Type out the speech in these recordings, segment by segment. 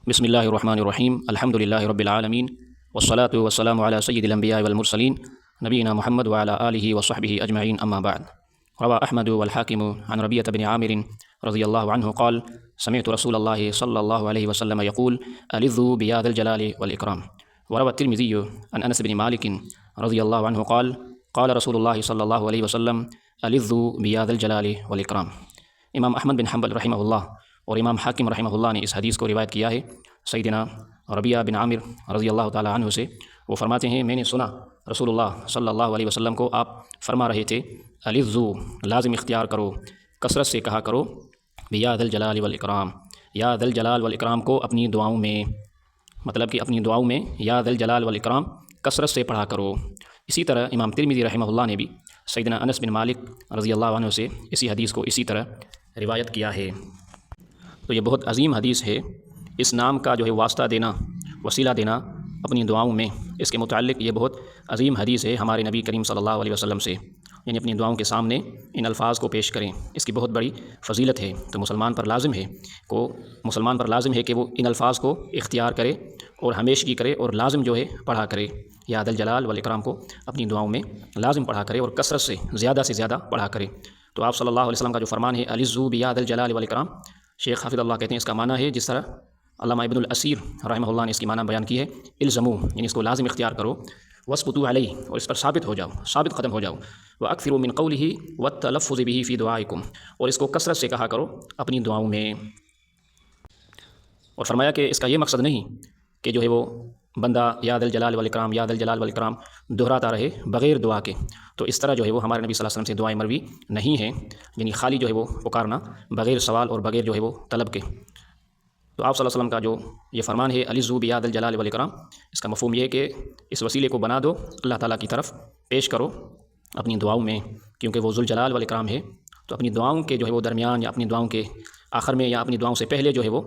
بسم اللہ الرحمن الرحیم الحمد للہ رب العالمین والصلاة والسلام علی سید الانبیاء والمرسلین نبینا محمد وعلی آلہ وصحبہ اجمعین اما بعد. روى احمد والحاکم عن ربیعة بن عامر رضی اللہ عنہ قال سمعت رسول اللہ صلی اللہ علیہ وسلم يقول ألذوا بيا ذا الجلال والإكرام. وروى الترمذي عن انس بن مالك رضی اللہ عنہ قال قال رسول اللہ صلی اللہ علیہ وسلم ألذوا بيا ذا الجلال والإكرام. امام احمد بن حنبل رحمہ اللہ اور امام حاکم رحمہ اللہ نے اس حدیث کو روایت کیا ہے سیدنا ربیعہ بن عامر رضی اللہ تعالی عنہ سے. وہ فرماتے ہیں میں نے سنا رسول اللہ صلی اللہ علیہ وسلم کو آپ فرما رہے تھے الذو لازم اختیار کرو، کثرت سے کہا کرو بیا ذا الجلال والاکرام، یا ذا الجلال والاکرام کو اپنی دعاؤں میں، مطلب کہ اپنی دعاؤں میں یا ذا الجلال والاکرام کثرت سے پڑھا کرو. اسی طرح امام ترمذی رحمہ اللہ نے بھی سیدنا انس بن مالک رضی اللہ عنہ سے اسی حدیث کو اسی طرح روایت کیا ہے. تو یہ بہت عظیم حدیث ہے. اس نام کا جو ہے واسطہ دینا، وسیلہ دینا اپنی دعاؤں میں، اس کے متعلق یہ بہت عظیم حدیث ہے ہمارے نبی کریم صلی اللہ علیہ وسلم سے. یعنی اپنی دعاؤں کے سامنے ان الفاظ کو پیش کریں، اس کی بہت بڑی فضیلت ہے. تو مسلمان پر لازم ہے کہ وہ ان الفاظ کو اختیار کرے اور ہمیشگی کرے اور لازم جو ہے پڑھا کرے. یا ذا الجلال والاکرام کو اپنی دعاؤں میں لازم پڑھا کرے اور کثرت سے زیادہ پڑھا کرے. تو آپ صلی اللہ علیہ وسلم کا جو فرمان ہے الذو بیا ذا الجلال والاکرام، شیخ حافظ اللہ کہتے ہیں اس کا معنی ہے جس طرح علامہ ابن الاسیر رحمہ اللہ نے اس کی معنی بیان کی ہے الزمو، یعنی اس کو لازم اختیار کرو، وثبتوا علیہ اور اس پر ثابت ہو جاؤ، ثابت قدم ہو جاؤ، واکثروا من قولہ والتلفظ به فی دعائکم، اور اس کو کثرت سے کہا کرو اپنی دعاؤں میں. اور فرمایا کہ اس کا یہ مقصد نہیں کہ جو ہے وہ بندہ یا ذا الجلال والاکرام یا ذا الجلال والاکرام دہراتا رہے بغیر دعا کے. تو اس طرح جو ہے وہ ہمارے نبی صلی اللہ علیہ وسلم سے دعائیں مروی نہیں ہیں، یعنی خالی جو ہے وہ پکارنا بغیر سوال اور بغیر جو ہے وہ طلب کے. تو آپ صلی اللہ علیہ وسلم کا جو یہ فرمان ہے الذو بیا ذا الجلال والاکرام، اس کا مفہوم یہ ہے کہ اس وسیلے کو بنا دو، اللہ تعالیٰ کی طرف پیش کرو اپنی دعاؤں میں، کیونکہ وہ ذو الجلال والاکرام ہے. تو اپنی دعاؤں کے جو ہے وہ درمیان یا اپنی دعاؤں کے آخر میں یا اپنی دعاؤں سے پہلے جو ہے وہ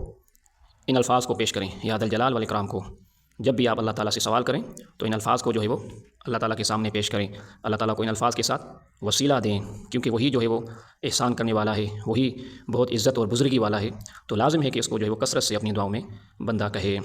ان الفاظ کو پیش کریں، یا ذا الجلال والاکرام کو. جب بھی آپ اللہ تعالیٰ سے سوال کریں تو ان الفاظ کو جو ہے وہ اللہ تعالیٰ کے سامنے پیش کریں، اللہ تعالیٰ کو ان الفاظ کے ساتھ وسیلہ دیں، کیونکہ وہی جو ہے وہ احسان کرنے والا ہے، وہی بہت عزت اور بزرگی والا ہے. تو لازم ہے کہ اس کو جو ہے وہ کثرت سے اپنی دعاؤں میں بندہ کہے.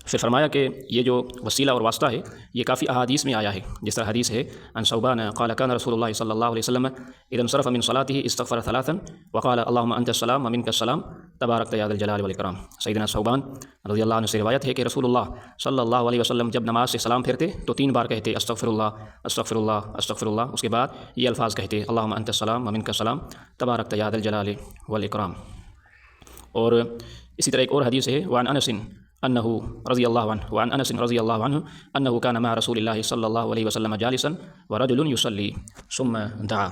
پھر فرمایا کہ یہ جو وسیلہ اور واسطہ ہے یہ کافی احادیث میں آیا ہے، جس طرح حدیث ہے عن ثوبان قال كان رسول اللہ صلی اللہ علیہ وسلم اذا انصرف من صلاته استغفر ثلاثا وقال اللهم انت السلام ومنك السلام تبارکت یا ذا الجلال والاکرام. سیدنا ثوبان رضی اللہ عنہ سے روایت ہے کہ رسول اللہ صلی اللہ علیہ وسلم جب نماز سے سلام پھرتے تو 3 بار کہتے استغفر اللہ استغفر اللہ استغفر اللہ. اس کے بعد یہ الفاظ کہتے اللهم انت السلام ومنك السلام تبارکت یا ذا الجلال والاکرام. اور اسی طرح ایک اور حدیث ہے وعن انس انه رضی اللہ عنہ وعن انس رضی اللہ عنہ انه كان مع رسول اللہ صلی اللہ علیہ وسلم جالسا ورجل يصلي ثم دعا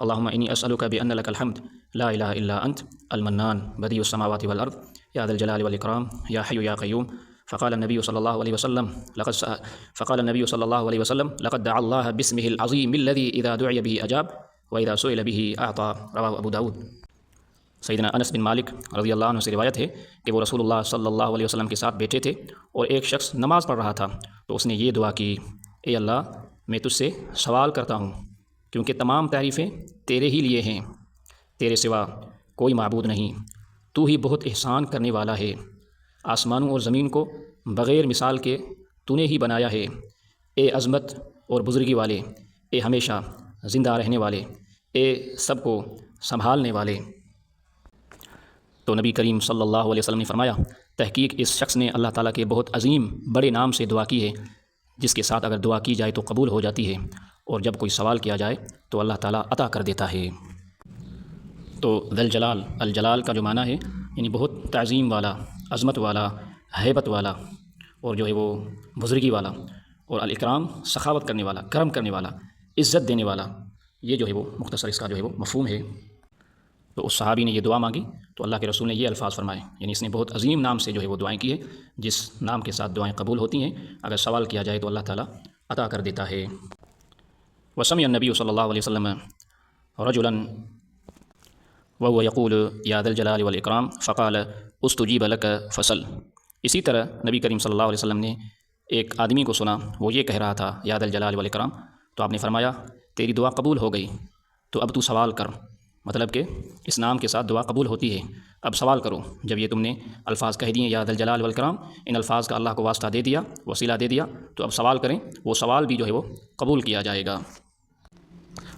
اللهم اني اسالك بان لك الحمد لا اله الا انت المنان بديع السماوات والارض يا ذا الجلال والاكرام يا حي يا قيوم. فقال النبي صلى الله عليه وسلم لقد دعا الله باسمه العظيم الذي اذا دعي به اجاب واذا سئل به اعطى. رواه ابو داود. سیدنا انس بن مالک رضی اللہ عنہ سے روایت ہے کہ وہ رسول اللہ صلی اللہ علیہ وسلم کے ساتھ بیٹھے تھے اور ایک شخص نماز پڑھ رہا تھا تو اس نے یہ دعا کی اے اللہ میں تجھ سے سوال کرتا ہوں کیونکہ تمام تعریفیں تیرے ہی لیے ہیں، تیرے سوا کوئی معبود نہیں، تو ہی بہت احسان کرنے والا ہے، آسمانوں اور زمین کو بغیر مثال کے تو نے ہی بنایا ہے، اے عظمت اور بزرگی والے، اے ہمیشہ زندہ رہنے والے، اے سب کو سنبھالنے والے. تو نبی کریم صلی اللہ علیہ وسلم نے فرمایا تحقیق اس شخص نے اللہ تعالیٰ کے بہت عظیم بڑے نام سے دعا کی ہے، جس کے ساتھ اگر دعا کی جائے تو قبول ہو جاتی ہے، اور جب کوئی سوال کیا جائے تو اللہ تعالیٰ عطا کر دیتا ہے. تو ذا الجلال، الجلال کا جو معنی ہے یعنی بہت تعظیم والا، عظمت والا، ہیبت والا، اور جو ہے وہ بزرگی والا، اور الاکرام سخاوت کرنے والا، کرم کرنے والا، عزت دینے والا. یہ جو ہے وہ مختصر اس کا جو ہے وہ مفہوم ہے. تو اس صحابی نے یہ دعا مانگی تو اللہ کے رسول نے یہ الفاظ فرمائے، یعنی اس نے بہت عظیم نام سے جو ہے وہ دعائیں کی ہے، جس نام کے ساتھ دعائیں قبول ہوتی ہیں، اگر سوال کیا جائے تو اللہ تعالیٰ عطا کر دیتا ہے. وسمع النبی صلی اللہ علیہ وسلم رجلا وهو يقول يا ذا الجلال والاکرام فقال استجیب لك فسل. اسی طرح نبی کریم صلی اللہ علیہ وسلم نے ایک آدمی کو سنا وہ یہ کہہ رہا تھا یا ذا الجلال والاکرام، تو آپ نے فرمایا تیری دعا قبول ہو گئی تو اب تو سوال کر. مطلب کہ اس نام کے ساتھ دعا قبول ہوتی ہے۔ اب سوال کرو، جب یہ تم نے الفاظ کہہ دیے یا ذا الجلال والاکرام، ان الفاظ کا اللہ کو واسطہ دے دیا، وسیلہ دے دیا، تو اب سوال کریں، وہ سوال بھی جو ہے وہ قبول کیا جائے گا۔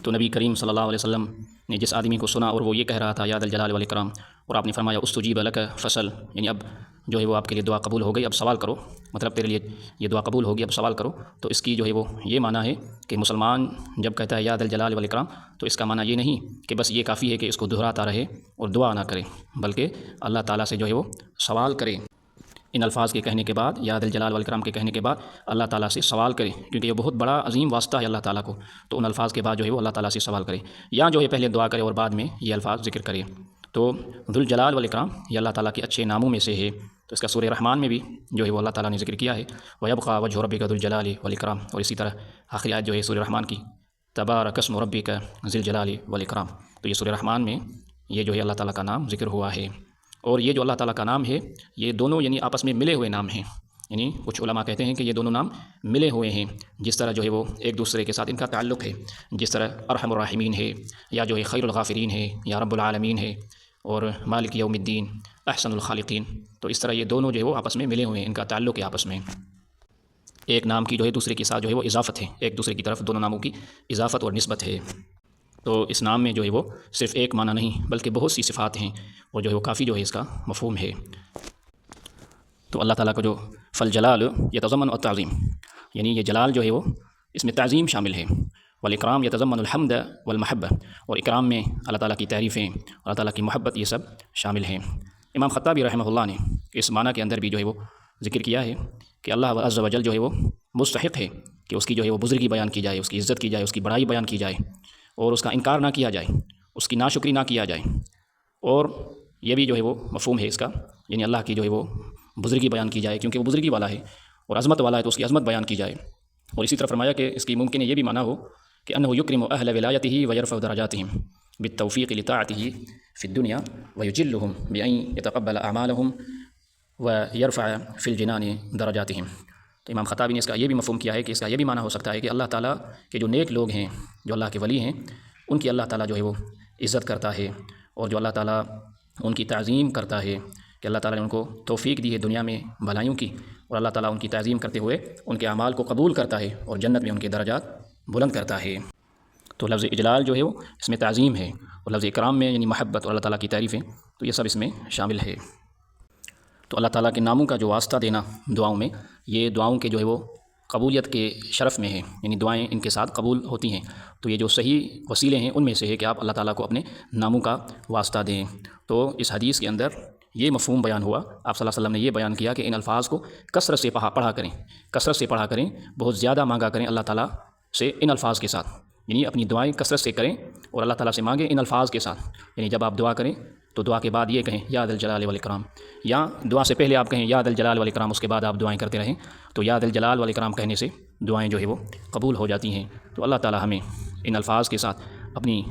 تو نبی کریم صلی اللہ علیہ وسلم نے جس آدمی کو سنا اور وہ یہ کہہ رہا تھا یا ذا الجلال والاکرام، اور آپ نے فرمایا استجیب لک فصل، یعنی اب جو ہے وہ آپ کے لیے دعا قبول ہو گئی، اب سوال کرو، مطلب تیرے لیے یہ دعا قبول ہوگی، اب سوال کرو، تو اس کی جو ہے وہ یہ معنی ہے کہ مسلمان جب کہتا ہے یا ذا الجلال والاکرام تو اس کا معنی یہ نہیں کہ بس یہ کافی ہے کہ اس کو دہراتا رہے اور دعا نہ کرے، بلکہ اللہ تعالیٰ سے جو ہے وہ سوال کرے۔ ان الفاظ کے کہنے کے بعد یا ذا الجلال والاکرام کے کہنے کے بعد اللہ تعالیٰ سے سوال کرے، کیونکہ یہ بہت بڑا عظیم واسطہ ہے اللہ تعالیٰ کو، تو ان الفاظ کے بعد جو ہے وہ اللہ تعالیٰ سے سوال کرے، یا جو ہے پہلے دعا کرے اور بعد میں یہ الفاظ ذکر کرے۔ تو ذو الجلال والاکرام یہ اللہ تعالیٰ کے اچھے ناموں میں سے ہے، تو اس کا سورہ رحمان میں بھی جو ہے وہ اللہ تعالیٰ نے ذکر کیا ہے، وَيَبْقَى وَجْهُ رَبِّكَ ذُو الْجَلَالِ وَالْإِكْرَامِ، اور اسی طرح آخری آیت جو ہے سورہ رحمان کی تبارک اسم ربک ذی الجلال والاکرام، تو یہ سورہ رحمان میں یہ جو ہے اللہ تعالیٰ کا نام ذکر ہوا ہے۔ اور یہ جو اللہ تعالیٰ کا نام ہے یہ دونوں یعنی آپس میں ملے ہوئے نام ہیں، یعنی کچھ علماء کہتے ہیں کہ یہ دونوں نام ملے ہوئے ہیں، جس طرح جو ہے وہ ایک دوسرے کے ساتھ ان کا تعلق ہے، جس طرح ارحم الراحمین ہے، یا جو ہے خیر الغافرین ہے، یا رب العالمین ہے، اور مالک یوم الدین، احسن الخالقین، تو اس طرح یہ دونوں جو ہے وہ آپس میں ملے ہوئے ہیں، ان کا تعلق ہے آپس میں، ایک نام کی جو ہے دوسرے کے ساتھ جو ہے وہ اضافت ہے، ایک دوسرے کی طرف دونوں ناموں کی اضافت اور نسبت ہے۔ تو اس نام میں جو ہے وہ صرف ایک معنی نہیں بلکہ بہت سی صفات ہیں، اور جو ہے وہ کافی جو ہے اس کا مفہوم ہے۔ تو اللہ تعالیٰ کا جو فالجلال یتضمن التعظیم، یعنی یہ جلال جو ہے وہ اس میں تعظیم شامل ہے، والاکرام یتضمن الحمد والمحبہ، اور اکرام میں اللہ تعالیٰ کی تعریفیں، اللہ تعالیٰ کی محبت، یہ سب شامل ہیں۔ امام خطابی رحمہ اللہ نے اس معنی کے اندر بھی جو ہے وہ ذکر کیا ہے کہ اللہ عز و جل جو ہے وہ مستحق ہے کہ اس کی جو ہے وہ بزرگی بیان کی جائے، اس کی عزت کی جائے، اس کی بڑائی بیان کی جائے، اور اس کا انکار نہ کیا جائے، اس کی ناشکری نہ کیا جائے، اور یہ بھی جو ہے وہ مفہوم ہے اس کا، یعنی اللہ کی جو ہے وہ بزرگی بیان کی جائے کیونکہ وہ بزرگی والا ہے اور عظمت والا ہے، تو اس کی عظمت بیان کی جائے۔ اور اسی طرح فرمایا کہ اس کی ممکن ہے یہ بھی معنی ہو کہ انہ یکرم اہل ولایتہ ویرفع درجاتہم بالتوفیق لطاعتہ فی الدنیا ویجلہم بان یتقبل اعمالہم ویرفع فی الجنان درجاتہم۔ تو امام خطابی نے اس کا یہ بھی مفہوم کیا ہے کہ اس کا یہ بھی معنی ہو سکتا ہے کہ اللہ تعالیٰ کے جو نیک لوگ ہیں، جو اللہ کے ولی ہیں، ان کی اللہ تعالیٰ جو ہے وہ عزت کرتا ہے، اور جو اللہ تعالیٰ ان کی تعظیم کرتا ہے کہ اللہ تعالیٰ نے ان کو توفیق دی ہے دنیا میں بھلائیوں کی، اور اللہ تعالیٰ ان کی تعظیم کرتے ہوئے ان کے اعمال کو قبول کرتا ہے اور جنت میں ان کے درجات بلند کرتا ہے۔ تو لفظ اجلال جو ہے وہ اس میں تعظیم ہے، اور لفظ اکرام میں یعنی محبت اور اللہ تعالیٰ کی تعریفیں، تو یہ سب اس میں شامل ہے۔ تو اللہ تعالیٰ کے ناموں کا جو واسطہ دینا دعاؤں میں، یہ دعاؤں کے جو ہے وہ قبولیت کے شرف میں ہے، یعنی دعائیں ان کے ساتھ قبول ہوتی ہیں، تو یہ جو صحیح وسیلے ہیں ان میں سے ہے کہ آپ اللہ تعالیٰ کو اپنے ناموں کا واسطہ دیں۔ تو اس حدیث کے اندر یہ مفہوم بیان ہوا، آپ صلی اللہ علیہ وسلم نے یہ بیان کیا کہ ان الفاظ کو کثرت سے پڑھا کریں، کثرت سے پڑھا کریں، بہت زیادہ مانگا کریں اللہ تعالیٰ سے ان الفاظ کے ساتھ، یعنی اپنی دعائیں کثرت سے کریں اور اللہ تعالیٰ سے مانگیں ان الفاظ کے ساتھ، یعنی جب آپ دعا کریں تو دعا کے بعد یہ کہیں یا ذا الجلال والاکرام، یا دعا سے پہلے آپ کہیں یا ذا الجلال والاکرام، اس کے بعد آپ دعائیں کرتے رہیں، تو یا ذا الجلال والاکرام کہنے سے دعائیں جو ہے وہ قبول ہو جاتی ہیں۔ تو اللہ تعالیٰ ہمیں ان الفاظ کے ساتھ اپنی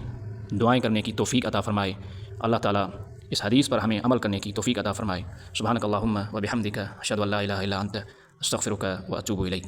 دعائیں کرنے کی توفیق عطا فرمائے، اللہ تعالیٰ اس حدیث پر ہمیں عمل کرنے کی توفیق عطا فرمائے۔ سبحانک اللہم و بحمدک، اشہد ان لا الہ الا انت، استغفرک و اتوب الیک۔